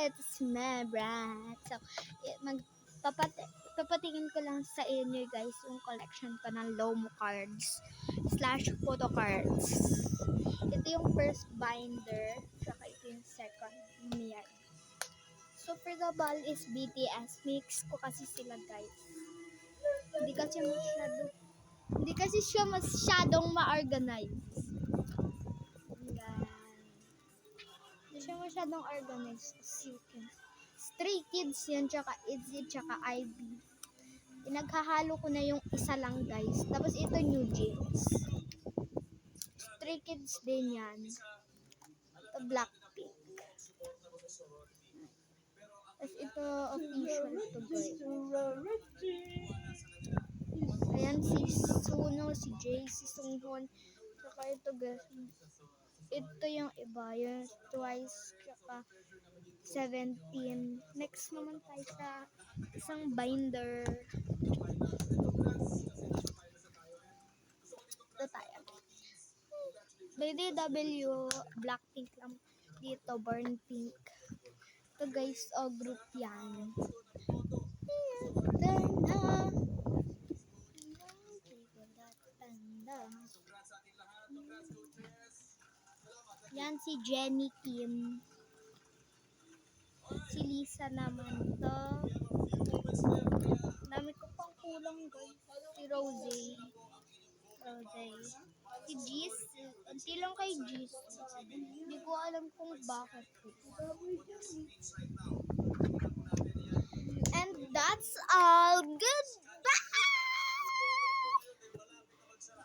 It's Mebrat. So, papatingin ko lang sa inyo guys yung collection ko ng Lomo cards / photo cards. Ito yung first binder, saka ito yung second niya. So, for the ball is BTS. Mix ko kasi sila guys. Hindi kasi siya masyadong ma-organize. Hindi siya masyadong organized. Stray Kids yan, tsaka ITZY, tsaka IB. Pinaghahalo ko na yung isa lang guys. Tapos ito New Jeans. Stray Kids din yan. Ito Blackpink. Tapos ito official to guys. Ayan si Suno, si Jay, si Sunghoon. Tsaka ito guys. Ito yung iba. Yung Twice, tsaka 17. Next naman tayo sa isang binder. Ito tayo. BDW, Blackpink lang dito, Burn Pink. Ito guys, group yan. Yan si Jennie Kim. Si Lisa naman to. Dami ko pang kulang guys. Si Rose. Si Gis. Unti lang kay Gis. Hindi ko alam kung bakit. And that's all. Good.